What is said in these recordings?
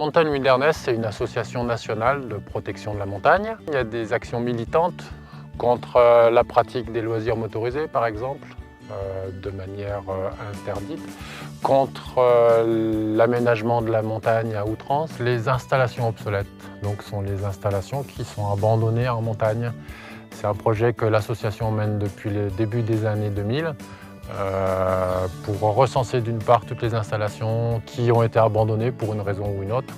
Mountain Wilderness, c'est une association nationale de protection de la montagne. Il y a des actions militantes contre la pratique des loisirs motorisés, par exemple, de manière interdite, contre l'aménagement de la montagne à outrance, les installations obsolètes. Donc, ce sont les installations qui sont abandonnées en montagne. C'est un projet que l'association mène depuis le début des années 2000 pour recenser d'une part toutes les installations qui ont été abandonnées pour une raison ou une autre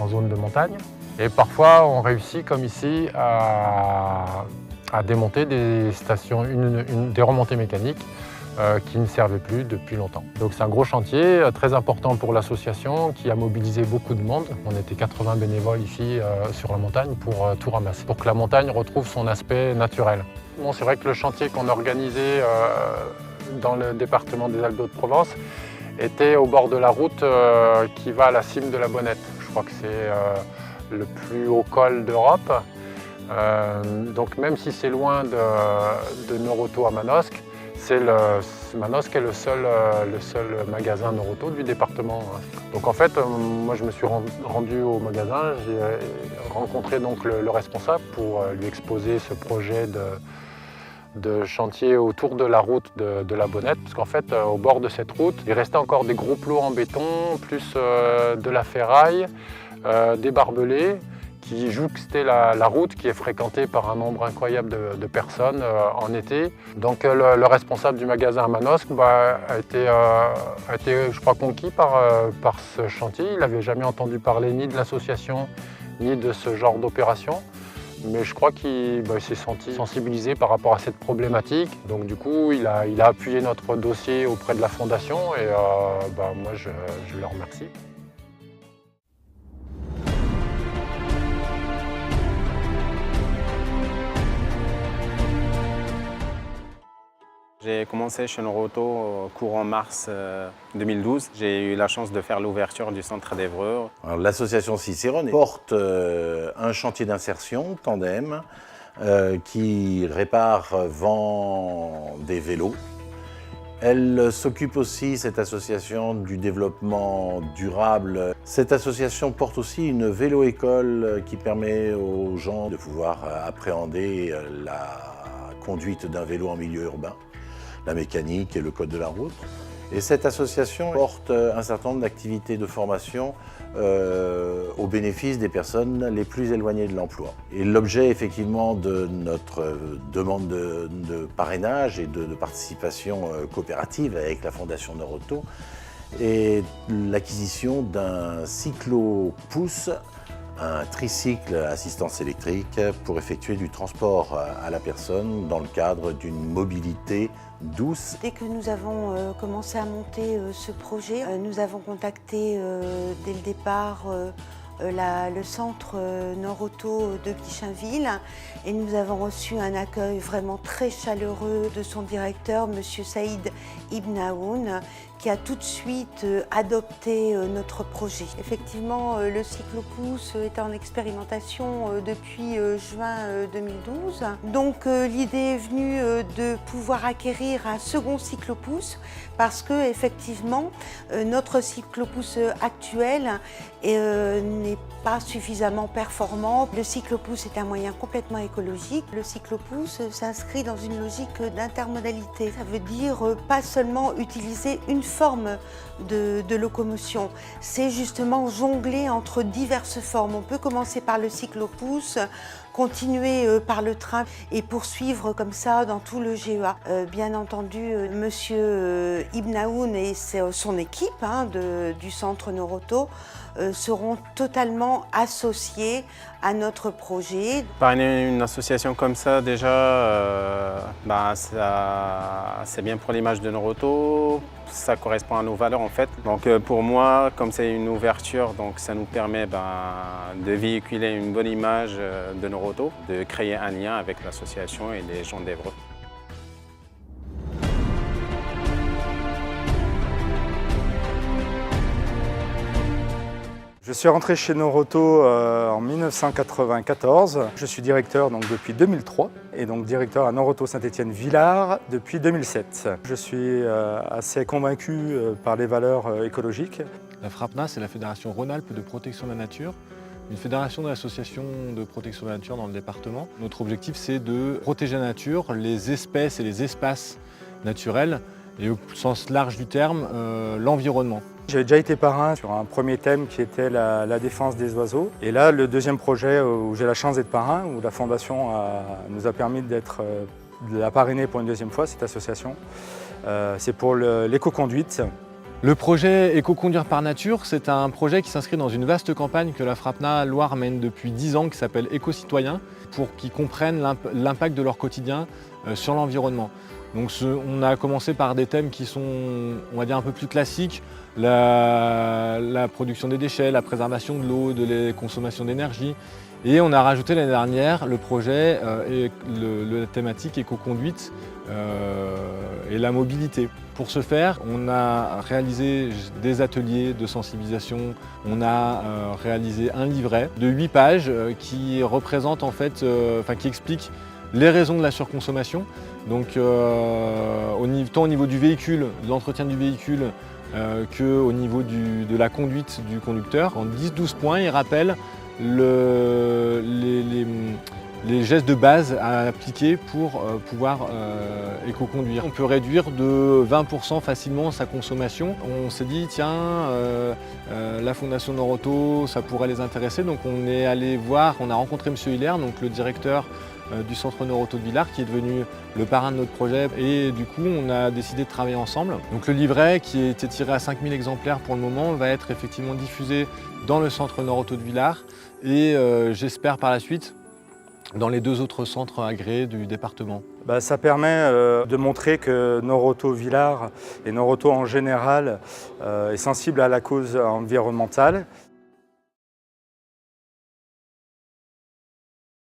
en zone de montagne. Et parfois, on réussit, comme ici, à démonter des stations, des remontées mécaniques qui ne servaient plus depuis longtemps. Donc c'est un gros chantier très important pour l'association qui a mobilisé beaucoup de monde. On était 80 bénévoles ici sur la montagne pour tout ramasser, pour que la montagne retrouve son aspect naturel. Bon, c'est vrai que le chantier qu'on organisait dans le département des Alpes-de-Haute-Provence était au bord de la route qui va à la cime de la Bonnette. Je crois que c'est le plus haut col d'Europe. Donc même si c'est loin de Noroto à Manosque, Manosque est le seul magasin Noroto du département. Donc en fait, moi je me suis rendu au magasin, j'ai rencontré donc le responsable pour lui exposer ce projet de chantier autour de la route de la Bonnette, parce qu'en fait, au bord de cette route, il restait encore des gros plots en béton, plus de la ferraille, des barbelés, qui jouxtait la route qui est fréquentée par un nombre incroyable de personnes en été. Donc le responsable du magasin à Manosque a été, je crois, conquis par ce chantier. Il n'avait jamais entendu parler ni de l'association, ni de ce genre d'opération. Mais je crois qu'il s'est senti sensibilisé par rapport à cette problématique. Donc du coup, il a appuyé notre dossier auprès de la fondation et moi je le remercie. J'ai commencé chez Noroto courant mars 2012. J'ai eu la chance de faire l'ouverture du centre d'Évreux. L'association Cicérone porte un chantier d'insertion tandem qui répare, vend des vélos. Elle s'occupe aussi, cette association, du développement durable. Cette association porte aussi une vélo-école qui permet aux gens de pouvoir appréhender la conduite d'un vélo en milieu urbain, la mécanique et le code de la route. Et cette association porte un certain nombre d'activités de formation au bénéfice des personnes les plus éloignées de l'emploi. Et l'objet effectivement de notre demande de parrainage et de participation coopérative avec la Fondation Noroto est l'acquisition d'un cyclo-pouce, un tricycle assistance électrique pour effectuer du transport à la personne dans le cadre d'une mobilité douce. Dès que nous avons commencé à monter ce projet, nous avons contacté dès le départ le centre Noroto de Guichinville et nous avons reçu un accueil vraiment très chaleureux de son directeur, M. Saïd Ibn Aoun, qui a tout de suite adopté notre projet. Effectivement, le cyclo-pouce est en expérimentation depuis juin 2012. Donc l'idée est venue de pouvoir acquérir un second cyclo-pouce parce que effectivement notre cyclo-pouce actuel n'est pas suffisamment performant. Le cyclo-pouce est un moyen complètement écologique. Le cyclo-pouce s'inscrit dans une logique d'intermodalité. Ça veut dire pas seulement utiliser une forme de locomotion, c'est justement jongler entre diverses formes. On peut commencer par le cyclo-pouce, continuer par le train et poursuivre comme ça dans tout le GEA. Bien entendu, Monsieur Ibn Aoun et son équipe du centre Noroto seront totalement associés à notre projet. Parrainer une association comme ça, déjà, c'est bien pour l'image de Noroto. Ça correspond à nos valeurs en fait. Donc pour moi, comme c'est une ouverture, donc ça nous permet de véhiculer une bonne image de Noroto, de créer un lien avec l'association et les gens d'Évreux. Je suis rentré chez Noroto en 1994. Je suis directeur donc, depuis 2003 et donc directeur à Noroto Saint-Étienne-Villars depuis 2007. Je suis assez convaincu par les valeurs écologiques. La FRAPNA, c'est la Fédération Rhône-Alpes de protection de la nature, une fédération d'associations de protection de la nature dans le département. Notre objectif, c'est de protéger la nature, les espèces et les espaces naturels, et au sens large du terme, l'environnement. J'ai déjà été parrain sur un premier thème qui était la défense des oiseaux. Et là, le deuxième projet où j'ai la chance d'être parrain, où la Fondation nous a permis de la parrainer pour une deuxième fois, cette association, c'est pour l'éco-conduite. Le projet Éco-conduire par nature, c'est un projet qui s'inscrit dans une vaste campagne que la FRAPNA Loire mène depuis 10 ans, qui s'appelle Éco-citoyens, pour qu'ils comprennent l'impact de leur quotidien sur l'environnement. Donc on a commencé par des thèmes qui sont, on va dire, un peu plus classiques, la production des déchets, la préservation de l'eau, de la consommation d'énergie. Et on a rajouté l'année dernière le projet et la thématique éco-conduite et la mobilité. Pour ce faire, on a réalisé des ateliers de sensibilisation, on a réalisé un livret de 8 pages qui représente en fait, qui explique les raisons de la surconsommation. Donc tant au niveau du véhicule, de l'entretien du véhicule, qu'au niveau de la conduite du conducteur. En 10-12 points, il rappelle les gestes de base à appliquer pour pouvoir éco-conduire. On peut réduire de 20% facilement sa consommation. On s'est dit, tiens, la Fondation Nord-Auto, ça pourrait les intéresser. Donc on est allé voir, on a rencontré M. Hilaire, donc le directeur du centre Nord-Auto de Villars, qui est devenu le parrain de notre projet, et du coup on a décidé de travailler ensemble. Donc le livret, qui a été tiré à 5000 exemplaires pour le moment, va être effectivement diffusé dans le centre Nord-Auto de Villars et j'espère par la suite dans les 2 autres centres agréés du département. Ça permet de montrer que Nord-Auto Villars et Nord-Auto en général est sensible à la cause environnementale.